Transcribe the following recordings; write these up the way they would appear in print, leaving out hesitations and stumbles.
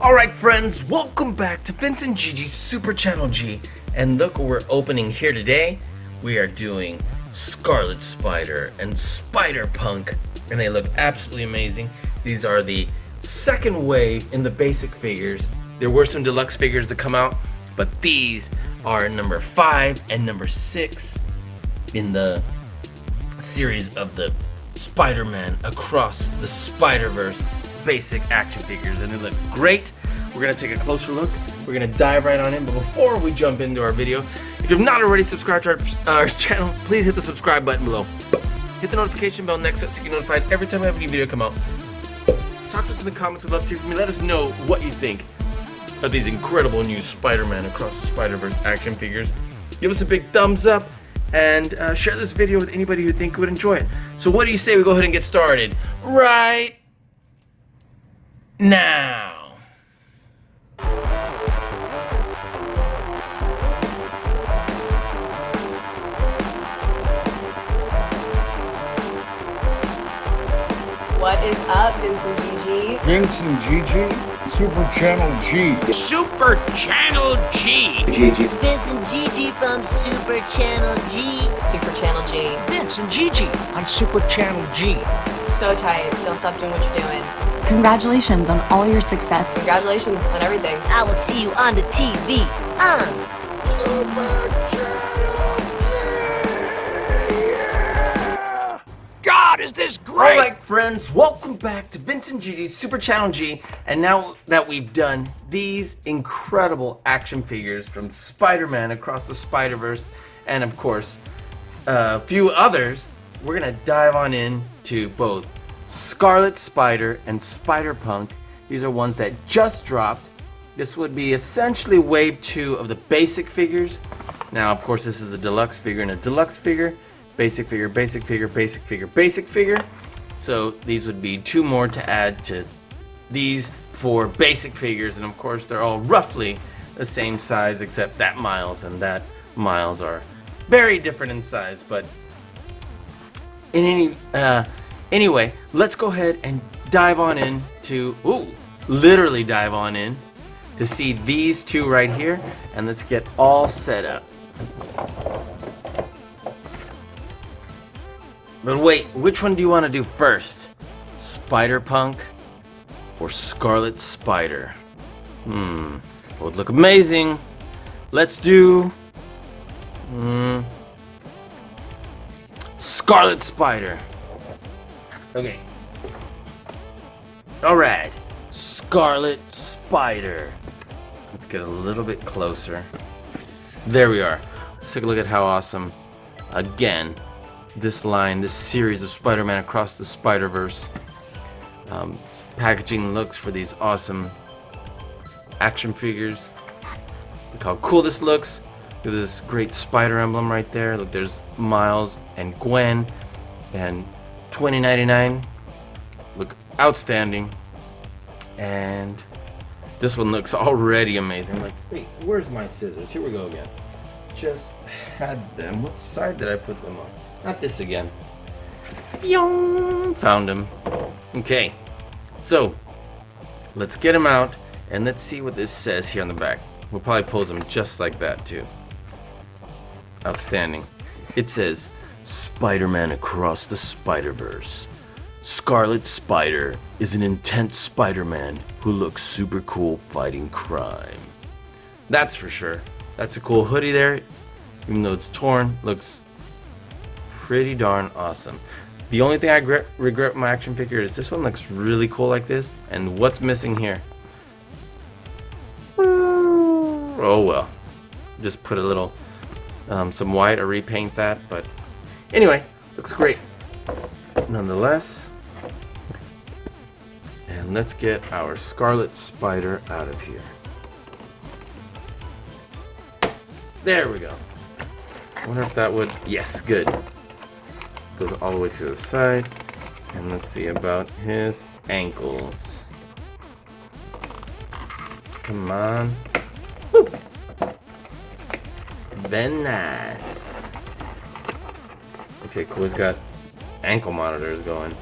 Alright friends, welcome back to Vince and Gigi's Super Channel G. And look what we're opening here today. We are doing Scarlet Spider and SpiderPunk, and they look absolutely amazing. These are the second wave in the basic figures. There were some deluxe figures that come out, but these are number 5 and number 6 in the series of the Spider-Man Across the Spider-Verse basic action figures, and they look great. We're gonna take a closer look. We're gonna dive right on in, but before we jump into our video, if you've not already subscribed to our channel, please hit the subscribe button below. Hit the notification bell next to it so you get notified every time I have a new video come out. Talk to us in the comments. We'd love to hear from you. Let us know what you think of these incredible new Spider-Man Across the Spider-Verse action figures. Give us a big thumbs up and share this video with anybody who think would enjoy it. So what do you say we go ahead and get started right now? What is up, Vince and Gigi? Vince and Gigi, Super Channel G. Super Channel G. Gigi. Vince and Gigi from Super Channel G. Super Channel G. Vince and Gigi on Super Channel G. So tight. Don't stop doing what you're doing. Congratulations on all your success. Congratulations on everything. I will see you on the TV. Super Channel G. God, is this great? Alright friends, welcome back to Vince and Gigi's Super Channel G. And now that we've done these incredible action figures from Spider-Man Across the Spider-Verse, and of course a few others, we're gonna dive on in to both Scarlet Spider and SpiderPunk. These are ones that just dropped. This would be essentially wave 2 of the basic figures. Now of course this is a deluxe figure and a deluxe figure. Basic figure, basic figure, basic figure, basic figure. So these would be 2 more to add to these 4 basic figures, and of course they're all roughly the same size except that Miles and that Miles are very different in size. But in anyway, let's go ahead and dive on in to literally dive on in to see these 2 right here, and let's get all set up. But wait, which one do you want to do first? SpiderPunk or Scarlet Spider? Would look amazing. Let's do Scarlet Spider. Okay. Alright. Scarlet Spider. Let's get a little bit closer. There we are. Let's take a look at how awesome, again, this series of Spider-Man Across the Spider-Verse packaging looks for these awesome action figures. Look how cool this looks. Look at this great spider emblem right there. Look, there's Miles and Gwen and 2099. Look outstanding. And this one looks already amazing. Like, wait, where's my scissors? Here we go again. Just had them. What side did I put them on? Not this again. Found him. Okay, so let's get him out and let's see what this says here on the back. We'll probably pose him just like that too. Outstanding. It says Spider-Man Across the Spider-Verse. Scarlet Spider is an intense Spider-Man who looks super cool fighting crime. That's for sure. That's a cool hoodie there, even though it's torn. Looks pretty darn awesome. The only thing I regret with my action figure is this one looks really cool like this, and what's missing here? Oh well. Just put a little some white or repaint that, but anyway, looks great nonetheless. And let's get our Scarlet Spider out of here. There we go. I wonder if that would, yes, good. Goes all the way to the side. And let's see about his ankles. Come on. Woo. Very nice. Okay, cool. He's got ankle monitors going.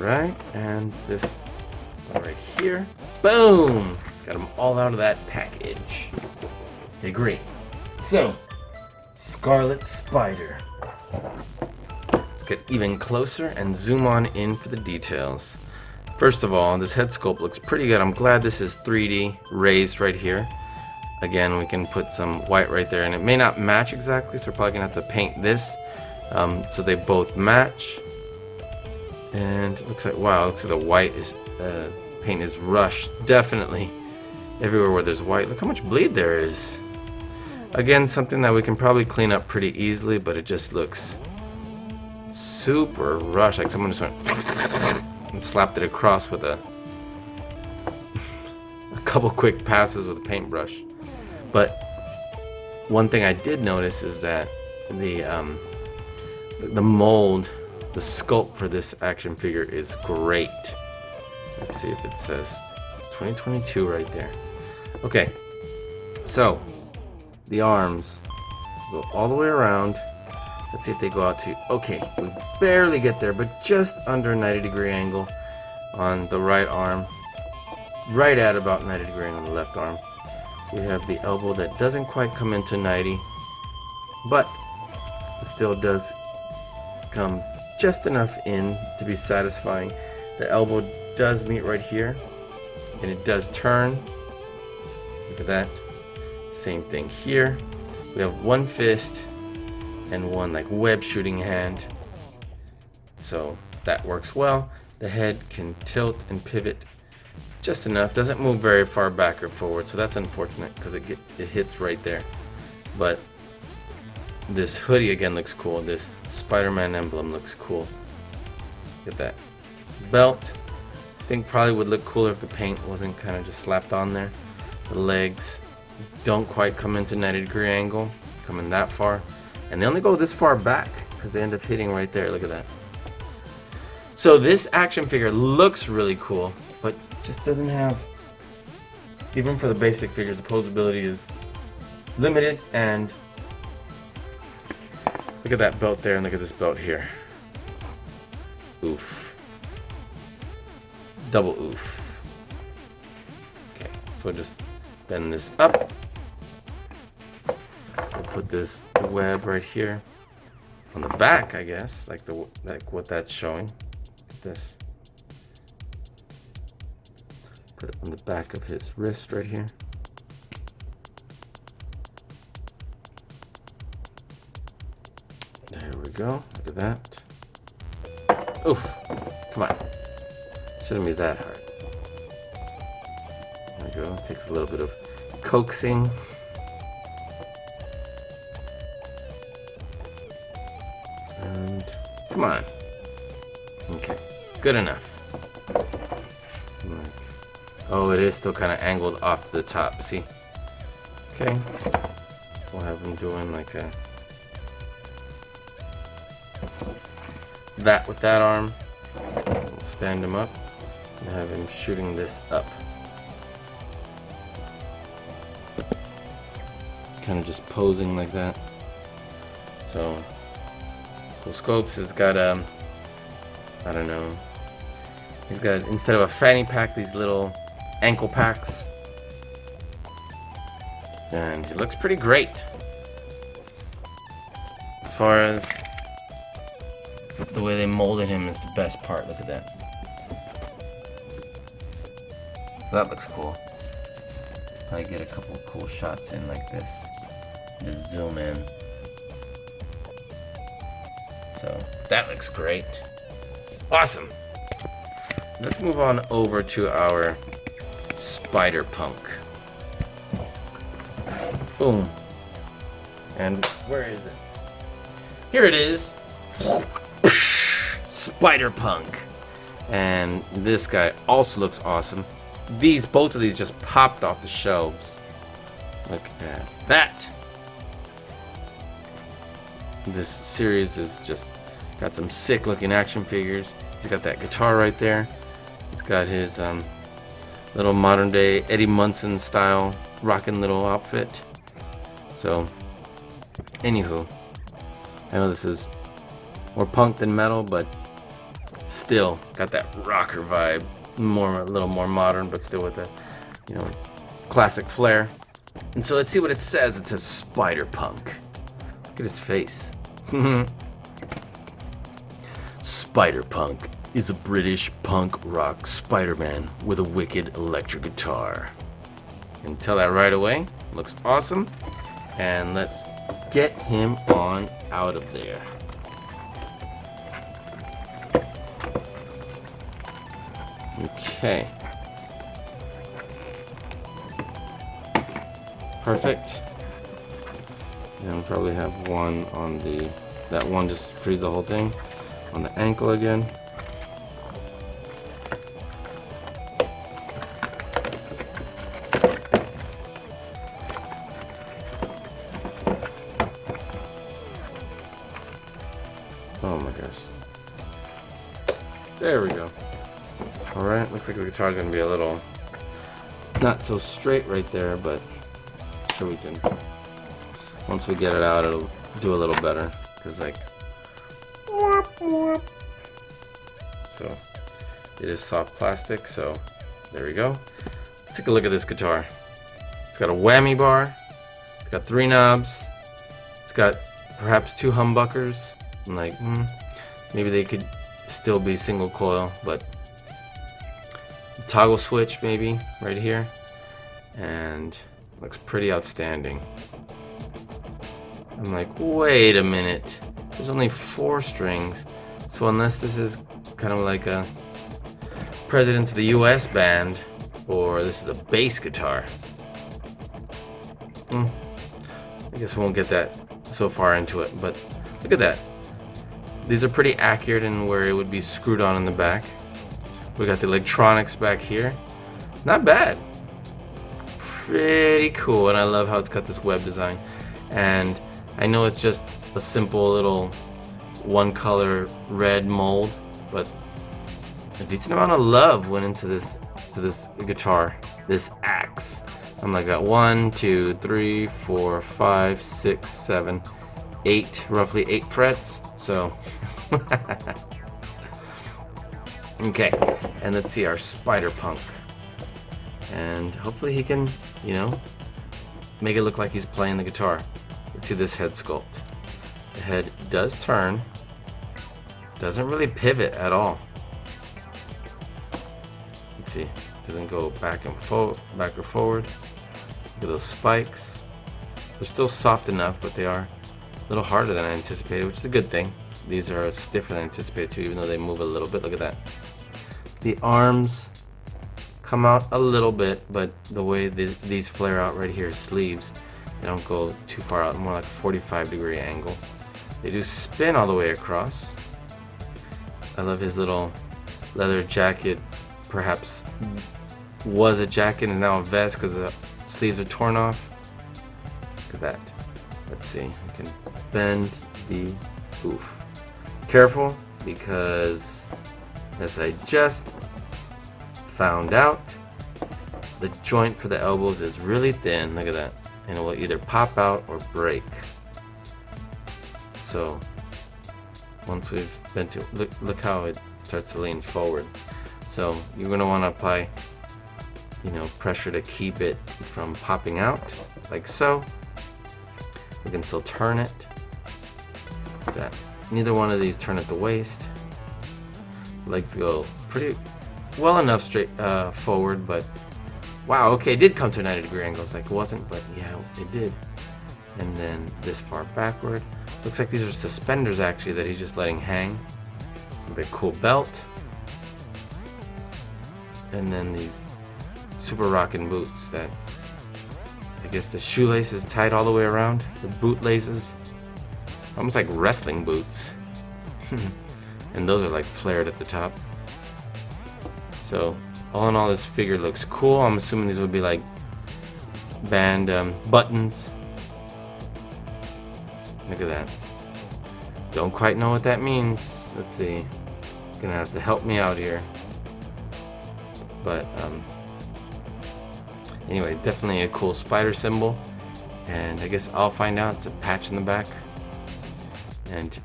Alright, and this right here. Boom! Got them all out of that package. Okay, great. So, Scarlet Spider. Let's get even closer and zoom on in for the details. First of all, this head sculpt looks pretty good. I'm glad this is 3D raised right here. Again, we can put some white right there, and it may not match exactly, so we're probably gonna have to paint this so they both match. And it looks like, wow, it looks like the white is paint is rushed. Definitely everywhere where there's white. Look how much bleed there is. Again, something that we can probably clean up pretty easily, but it just looks super rushed. Like someone just went and slapped it across with a couple quick passes with a paintbrush. But one thing I did notice is that the mold, the sculpt for this action figure is great. Let's see if it says 2022 right there. Okay, so the arms go all the way around. Let's see if they go out to, okay, we barely get there, but just under a 90-degree angle on the right arm, right at about 90-degree angle on the left arm. We have the elbow that doesn't quite come into 90, but still does come just enough in to be satisfying. The elbow does meet right here, and it does turn. Look at that. Same thing here. We have one fist and one like web shooting hand, so that works well. The head can tilt and pivot just enough. Doesn't move very far back or forward, so that's unfortunate because it hits right there. But this hoodie again looks cool. This SpiderMan emblem looks cool. Look at that. Belt, I think probably would look cooler if the paint wasn't kind of just slapped on there. The legs don't quite come into 90-degree angle, coming that far. And they only go this far back because they end up hitting right there. Look at that. So this action figure looks really cool, but just doesn't have, even for the basic figures, the posability is limited. And look at that belt there, and look at this belt here. Oof. Double oof. Okay, so just bend this up. We'll put this web right here on the back, I guess, like what that's showing. This. Put it on the back of his wrist right here. There we go. Look at that. Oof. Come on. Shouldn't be that hard. There we go. It takes a little bit of coaxing. And come on. Okay. Good enough. Oh, it is still kind of angled off to the top. See? Okay. We'll have him doing like a that with that arm. We'll stand him up and have him shooting this up. Kind of just posing like that. So, Cool Scopes has got I don't know. He's got, instead of a fanny pack, these little ankle packs. And he looks pretty great. As far as the way they molded him is the best part. Look at that. That looks cool. Probably get a couple cool shots in like this. Just zoom in. So that looks great. Awesome. Let's move on over to our SpiderPunk. Boom. And where is it? Here it is. SpiderPunk. And this guy also looks awesome. Both of these just popped off the shelves. Look at that. This series is just got some sick looking action figures. He's got that guitar right there. He's got his little modern day Eddie Munson style rockin' little outfit. So, anywho, I know this is more punk than metal, but still got that rocker vibe. a little more modern, but still with the, you know, classic flair. And so let's see what it says. It says SpiderPunk. Look at his face. SpiderPunk is a British punk rock Spider-Man with a wicked electric guitar. You can tell that right away. Looks awesome. And let's get him on out of there. Okay. Perfect. And probably have one on that one just freeze the whole thing. On the ankle again. Oh my gosh. There we go. Alright, looks like the guitar's gonna be a little not so straight right there, but sure we can. Once we get it out, it'll do a little better. Cause like so it is soft plastic, so there we go. Let's take a look at this guitar. It's got a whammy bar, it's got 3 knobs, it's got perhaps 2 humbuckers. I'm like, maybe they could still be single coil, but toggle switch maybe right here, and looks pretty outstanding. I'm like, wait a minute, there's only 4 strings, so unless this is kind of like a Presidents of the US band, or this is a bass guitar, I guess we won't get that so far into it, but look at that. These are pretty accurate in where it would be screwed on in the back. We got the electronics back here. Not bad. Pretty cool, and I love how it's got this web design. And I know it's just a simple little one color red mold, but a decent amount of love went into this guitar, this axe. I'm like got 1, 2, 3, 4, 5, 6, 7, 8, roughly 8 frets. So okay, and let's see our SpiderPunk, and hopefully he can, you know, make it look like he's playing the guitar. Let's see this head sculpt. The head does turn, doesn't really pivot at all. Let's see, doesn't go back or forward. Look at those spikes. They're still soft enough, but they are a little harder than I anticipated, which is a good thing. These are stiffer than anticipated too, even though they move a little bit. Look at that. The arms come out a little bit, but the way these flare out right here, sleeves, they don't go too far out, more like a 45-degree angle. They do spin all the way across. I love his little leather jacket, perhaps was a jacket and now a vest because the sleeves are torn off. Look at that. Let's see, we can bend the oof. Careful, because as I just found out, the joint for the elbows is really thin. Look at that. And it will either pop out or break. So once we've bent it, look how it starts to lean forward. So you're going to want to apply, you know, pressure to keep it from popping out, like so. We can still turn it. Like that. Neither one of these turn at the waist. Legs go pretty well enough straight forward, but wow, okay, it did come to a 90-degree angle. It's like it wasn't, but yeah, it did. And then this far backward. Looks like these are suspenders actually that he's just letting hang. With a cool belt. And then these super rockin' boots that I guess the shoelace is tied all the way around. The boot laces. Almost like wrestling boots. And those are like flared at the top. So all in all, this figure looks cool. I'm assuming these would be like band buttons. Look at that. Don't quite know what that means. Let's see. Gonna have to help me out here. But anyway, definitely a cool spider symbol. And I guess I'll find out. It's a patch in the back. And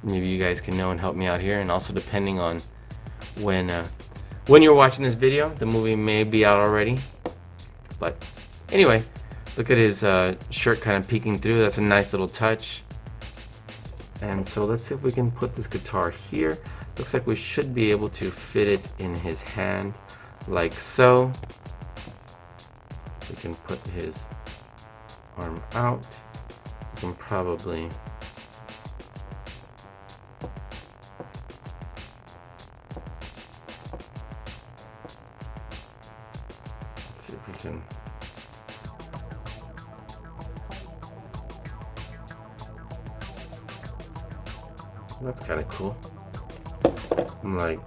maybe you guys can know and help me out here. And also depending on when When you're watching this video, the movie may be out already. But anyway, look at his shirt kind of peeking through. That's a nice little touch. And so let's see if we can put this guitar here. Looks like we should be able to fit it in his hand like so. We can put his arm out. We can probably let's see if we can that's kind of cool. I'm like,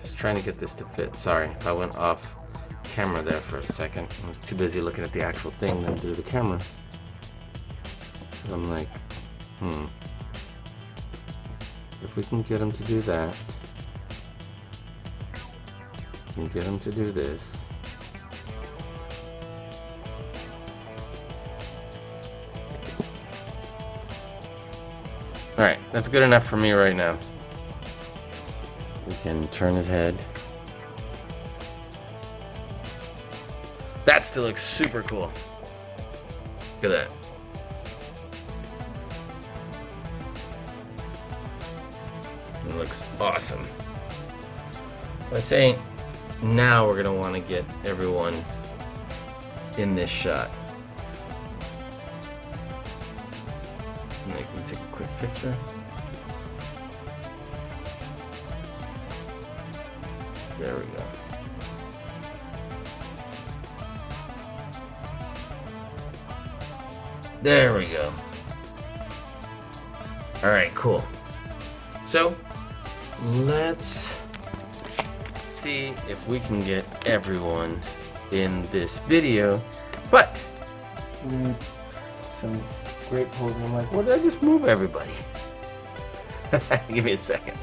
just trying to get this to fit. Sorry if I went off camera there for a second. I was too busy looking at the actual thing than through the camera. I'm like, if we can get him to do that, and get him to do this. Alright, that's good enough for me right now. We can turn his head. That still looks super cool. Look at that. It looks awesome. I was saying, now we're gonna want to get everyone in this shot. And I can take a quick picture. There we go. There we go. Alright, cool. So, let's see if we can get everyone in this video. But, some great posing. I'm like, well, did I just move everybody? Give me a second.